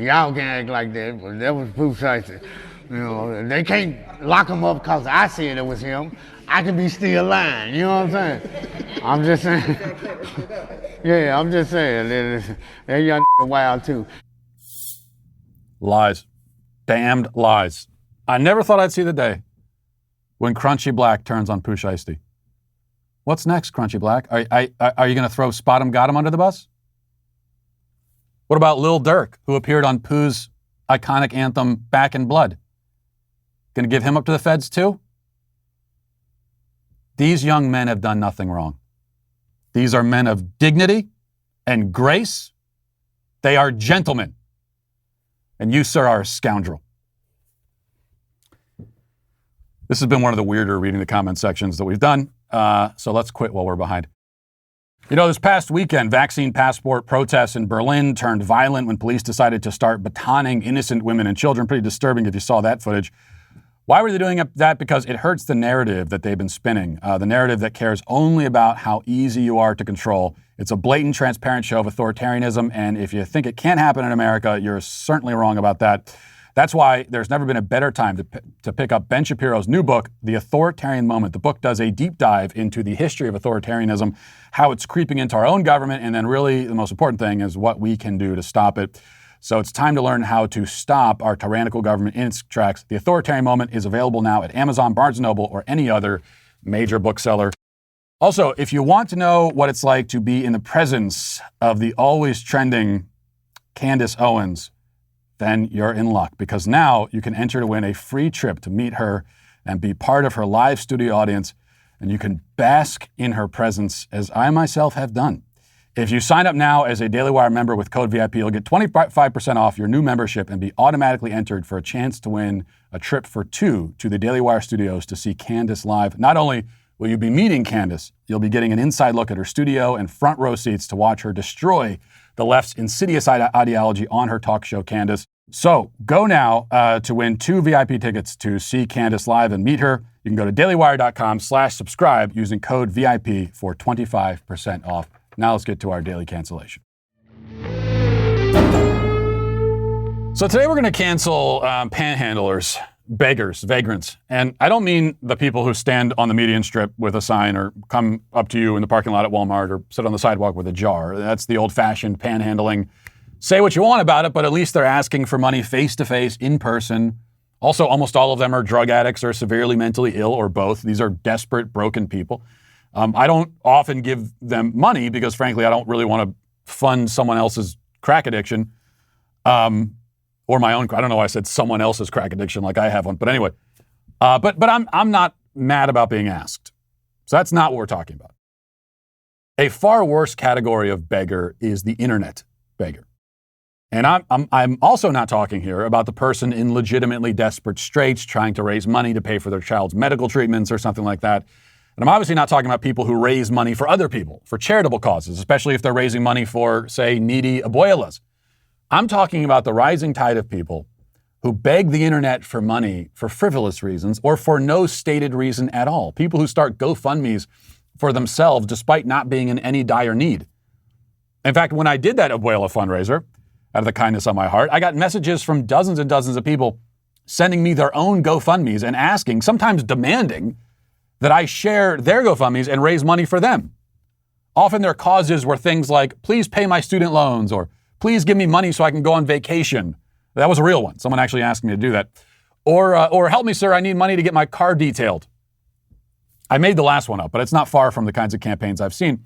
Y'all can act like that, but that was Pooh Shiesty. You know, they can't lock him up because I said it was him. I could be still lying. You know what I'm saying? I'm just saying. Yeah, I'm just saying. That young wild too. Lies. Damned lies. I never thought I'd see the day when Crunchy Black turns on Pooh Shiesty. What's next, Crunchy Black? Are you going to throw Spot 'em Got 'em under the bus? What about Lil Durk, who appeared on Pooh's iconic anthem, Back in Blood? Going to give him up to the feds too? These young men have done nothing wrong. These are men of dignity and grace. They are gentlemen. And you, sir, are a scoundrel. This has been one of the weirder reading the comment sections that we've done, so let's quit while we're behind. This past weekend, vaccine passport protests in Berlin turned violent when police decided to start batoning innocent women and children. Pretty disturbing if you saw that footage. Why were they doing that? Because it hurts the narrative that they've been spinning, the narrative that cares only about how easy you are to control. It's a blatant, transparent show of authoritarianism, and if you think it can't happen in America, you're certainly wrong about that. That's why there's never been a better time to pick up Ben Shapiro's new book, The Authoritarian Moment. The book does a deep dive into the history of authoritarianism, how it's creeping into our own government, and then really the most important thing is what we can do to stop it. So it's time to learn how to stop our tyrannical government in its tracks. The Authoritarian Moment is available now at Amazon, Barnes & Noble, or any other major bookseller. Also, if you want to know what it's like to be in the presence of the always trending Candace Owens, then you're in luck, because now you can enter to win a free trip to meet her and be part of her live studio audience, and you can bask in her presence as I myself have done. If you sign up now as a Daily Wire member with code VIP, you'll get 25% off your new membership and be automatically entered for a chance to win a trip for two to the Daily Wire studios to see Candace live. Not only will you be meeting Candace, you'll be getting an inside look at her studio and front row seats to watch her destroy the left's insidious ideology on her talk show, Candace. So go now to win 2 VIP tickets to see Candace live and meet her. You can go to dailywire.com/subscribe using code VIP for 25% off. Now let's get to our daily cancellation. So today we're going to cancel panhandlers, beggars, vagrants. And I don't mean the people who stand on the median strip with a sign or come up to you in the parking lot at Walmart or sit on the sidewalk with a jar. That's the old-fashioned panhandling. Say what you want about it, but at least they're asking for money face-to-face, in person. Also, almost all of them are drug addicts or severely mentally ill or both. These are desperate, broken people. I don't often give them money because, frankly, I don't really want to fund someone else's crack addiction or my own. I don't know why I said someone else's crack addiction like I have one. But anyway, but I'm not mad about being asked. So that's not what we're talking about. A far worse category of beggar is the internet beggar. And I'm also not talking here about the person in legitimately desperate straits trying to raise money to pay for their child's medical treatments or something like that. And I'm obviously not talking about people who raise money for other people, for charitable causes, especially if they're raising money for, say, needy abuelas. I'm talking about the rising tide of people who beg the internet for money for frivolous reasons or for no stated reason at all. People who start GoFundMes for themselves despite not being in any dire need. In fact, when I did that abuela fundraiser, out of the kindness of my heart, I got messages from dozens and dozens of people sending me their own GoFundMes and asking, sometimes demanding, that I share their GoFundMes and raise money for them. Often their causes were things like, please pay my student loans, or please give me money so I can go on vacation. That was a real one. Someone actually asked me to do that. Or help me, sir, I need money to get my car detailed. I made the last one up, but it's not far from the kinds of campaigns I've seen.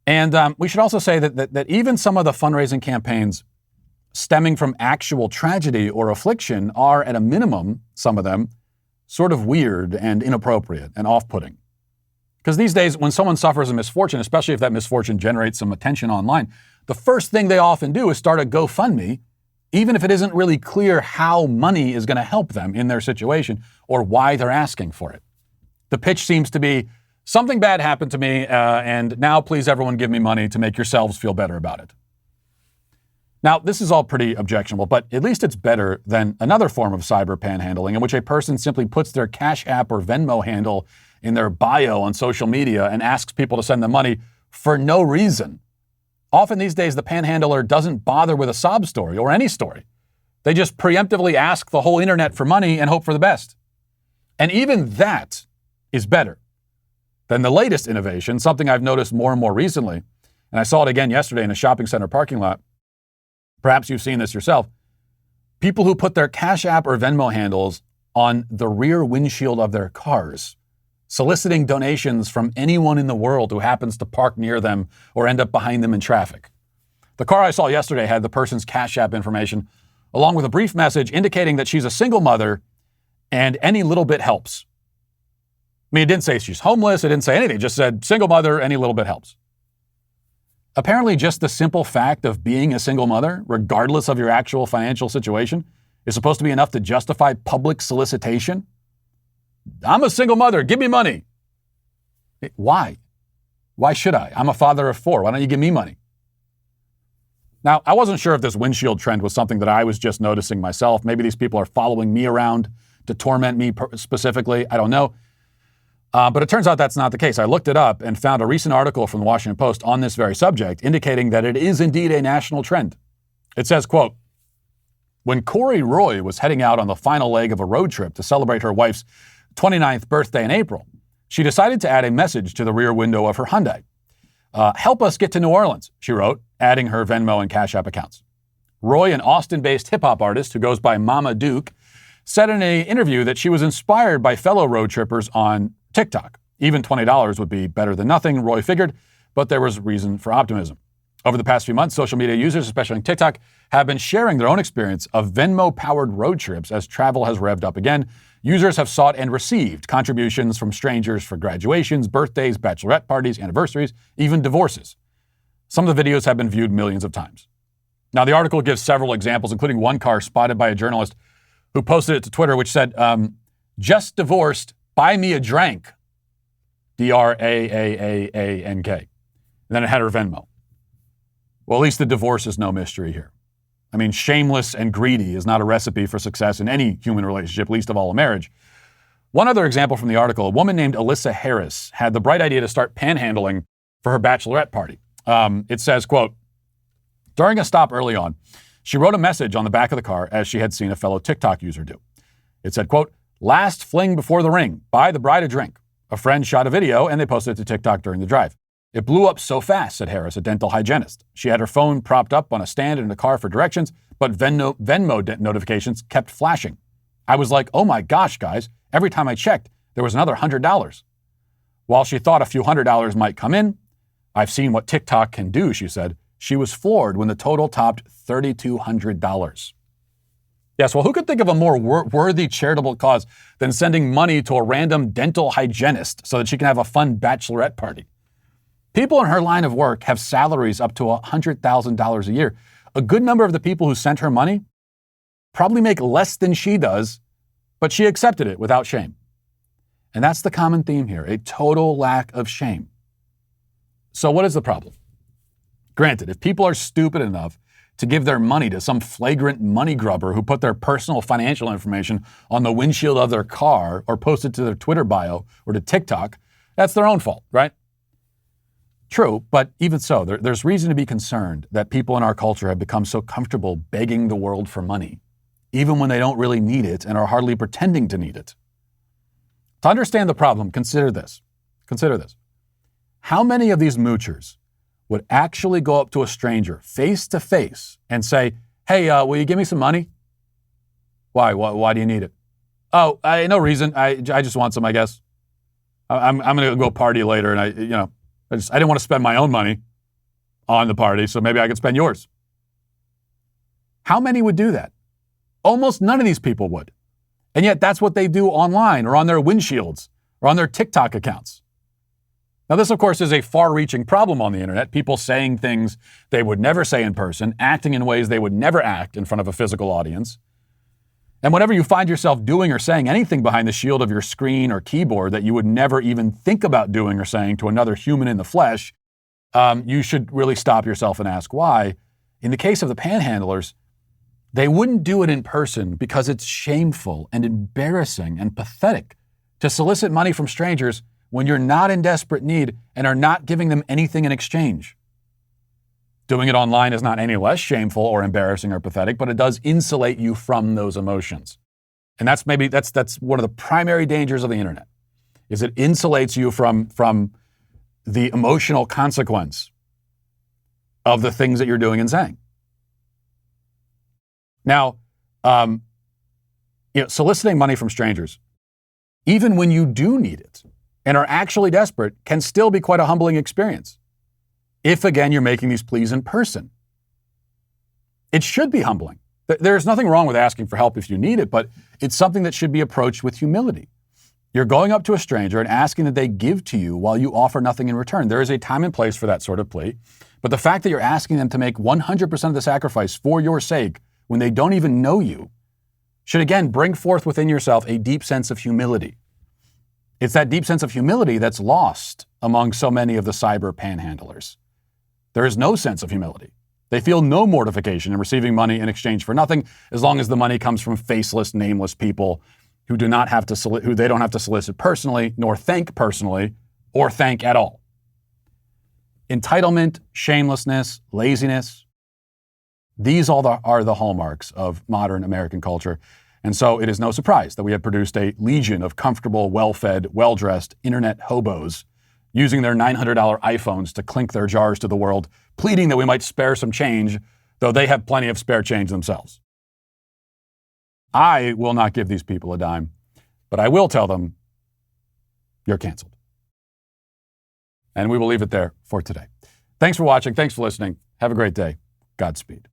And we should also say that even some of the fundraising campaigns stemming from actual tragedy or affliction are, at a minimum, some of them, sort of weird and inappropriate and off-putting. Because these days, when someone suffers a misfortune, especially if that misfortune generates some attention online, the first thing they often do is start a GoFundMe, even if it isn't really clear how money is going to help them in their situation or why they're asking for it. The pitch seems to be, something bad happened to me, and now please everyone give me money to make yourselves feel better about it. Now, this is all pretty objectionable, but at least it's better than another form of cyber panhandling in which a person simply puts their Cash App or Venmo handle in their bio on social media and asks people to send them money for no reason. Often these days, the panhandler doesn't bother with a sob story or any story. They just preemptively ask the whole internet for money and hope for the best. And even that is better than the latest innovation, something I've noticed more and more recently, and I saw it again yesterday in a shopping center parking lot. Perhaps you've seen this yourself. People who put their Cash App or Venmo handles on the rear windshield of their cars, soliciting donations from anyone in the world who happens to park near them or end up behind them in traffic. The car I saw yesterday had the person's Cash App information, along with a brief message indicating that she's a single mother and any little bit helps. I mean, it didn't say she's homeless, it didn't say anything, it just said single mother, any little bit helps. Apparently, just the simple fact of being a single mother, regardless of your actual financial situation, is supposed to be enough to justify public solicitation. I'm a single mother. Give me money. Why? Why should I? I'm a father of 4. Why don't you give me money? Now, I wasn't sure if this windshield trend was something that I was just noticing myself. Maybe these people are following me around to torment me specifically. I don't know. But it turns out that's not the case. I looked it up and found a recent article from the Washington Post on this very subject, indicating that it is indeed a national trend. It says, quote, when Corey Roy was heading out on the final leg of a road trip to celebrate her wife's 29th birthday in April, she decided to add a message to the rear window of her Hyundai. Help us get to New Orleans, she wrote, adding her Venmo and Cash App accounts. Roy, an Austin-based hip-hop artist who goes by Mama Duke, said in an interview that she was inspired by fellow road trippers on TikTok. Even $20 would be better than nothing, Roy figured, but there was reason for optimism. Over the past few months, social media users, especially on TikTok, have been sharing their own experience of Venmo-powered road trips as travel has revved up again. Users have sought and received contributions from strangers for graduations, birthdays, bachelorette parties, anniversaries, even divorces. Some of the videos have been viewed millions of times. Now, the article gives several examples, including one car spotted by a journalist who posted it to Twitter, which said, just divorced, buy me a drink, DRAAAANK. And then it had her Venmo. Well, at least the divorce is no mystery here. I mean, shameless and greedy is not a recipe for success in any human relationship, least of all a marriage. One other example from the article, a woman named Alyssa Harris had the bright idea to start panhandling for her bachelorette party. It says, quote, during a stop early on, she wrote a message on the back of the car as she had seen a fellow TikTok user do. It said, quote, last fling before the ring, buy the bride a drink. A friend shot a video and they posted it to TikTok during the drive. It blew up so fast, said Harris, a dental hygienist. She had her phone propped up on a stand in the car for directions, but Venmo notifications kept flashing. I was like, oh my gosh, guys, every time I checked, there was another $100. While she thought a few $100 might come in, I've seen what TikTok can do, she said. She was floored when the total topped $3,200. Yes, well, who could think of a more worthy charitable cause than sending money to a random dental hygienist so that she can have a fun bachelorette party? People in her line of work have salaries up to $100,000 a year. A good number of the people who sent her money probably make less than she does, but she accepted it without shame. And that's the common theme here, a total lack of shame. So what is the problem? Granted, if people are stupid enough to give their money to some flagrant money grubber who put their personal financial information on the windshield of their car or post it to their Twitter bio or to TikTok, that's their own fault, right? True, but even so, there's reason to be concerned that people in our culture have become so comfortable begging the world for money, even when they don't really need it and are hardly pretending to need it. To understand the problem, consider this. Consider this. How many of these moochers would actually go up to a stranger face to face and say, hey, will you give me some money? Why? Why do you need it? Oh, no reason. I just want some, I guess. I'm going to go party later and I didn't want to spend my own money on the party, so maybe I could spend yours. How many would do that? Almost none of these people would. And yet that's what they do online or on their windshields or on their TikTok accounts. Now, this, of course, is a far-reaching problem on the internet. People saying things they would never say in person, acting in ways they would never act in front of a physical audience. And whenever you find yourself doing or saying anything behind the shield of your screen or keyboard that you would never even think about doing or saying to another human in the flesh, you should really stop yourself and ask why. In the case of the panhandlers, they wouldn't do it in person because it's shameful and embarrassing and pathetic to solicit money from strangers when you're not in desperate need and are not giving them anything in exchange. Doing it online is not any less shameful or embarrassing or pathetic, but it does insulate you from those emotions. And that's one of the primary dangers of the internet, is it insulates you from the emotional consequence of the things that you're doing and saying. Now, soliciting money from strangers, even when you do need it and are actually desperate, can still be quite a humbling experience. If, again, you're making these pleas in person. It should be humbling. There's nothing wrong with asking for help if you need it, but it's something that should be approached with humility. You're going up to a stranger and asking that they give to you while you offer nothing in return. There is a time and place for that sort of plea, but the fact that you're asking them to make 100% of the sacrifice for your sake when they don't even know you should, again, bring forth within yourself a deep sense of humility. It's that deep sense of humility that's lost among so many of the cyber panhandlers. There is no sense of humility. They feel no mortification in receiving money in exchange for nothing, as long as the money comes from faceless, nameless people who they don't have to solicit personally, nor thank personally, or thank at all. Entitlement, shamelessness, laziness, these all are the hallmarks of modern American culture. And so it is no surprise that we have produced a legion of comfortable, well-fed, well-dressed internet hobos using their $900 iPhones to clink their jars to the world, pleading that we might spare some change, though they have plenty of spare change themselves. I will not give these people a dime, but I will tell them, you're canceled. And we will leave it there for today. Thanks for watching. Thanks for listening. Have a great day. Godspeed.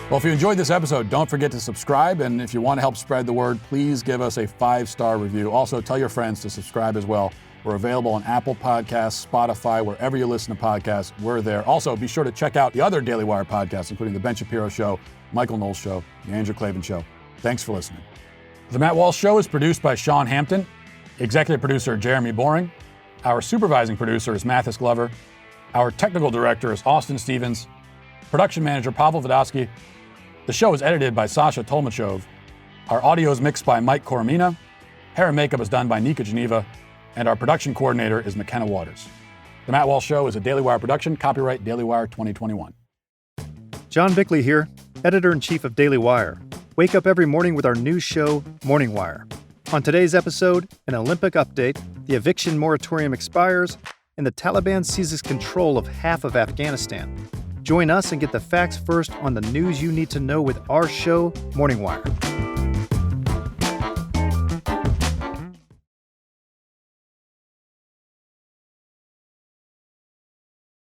Well, if you enjoyed this episode, don't forget to subscribe. And if you want to help spread the word, please give us a 5-star review. Also, tell your friends to subscribe as well. We're available on Apple Podcasts, Spotify, wherever you listen to podcasts, we're there. Also, be sure to check out the other Daily Wire podcasts, including The Ben Shapiro Show, Michael Knowles Show, The Andrew Klavan Show. Thanks for listening. The Matt Walsh Show is produced by Sean Hampton, executive producer Jeremy Boring. Our supervising producer is Mathis Glover. Our technical director is Austin Stevens. Production manager Pavel Vodosky. The show is edited by Sasha Tolmachov. Our audio is mixed by Mike Coromina. Hair and makeup is done by Nika Geneva. And our production coordinator is McKenna Waters. The Matt Walsh Show is a Daily Wire production, copyright Daily Wire 2021. John Bickley here, editor-in-chief of Daily Wire. Wake up every morning with our news show, Morning Wire. On today's episode, an Olympic update, the eviction moratorium expires, and the Taliban seizes control of half of Afghanistan. Join us and get the facts first on the news you need to know with our show, Morning Wire.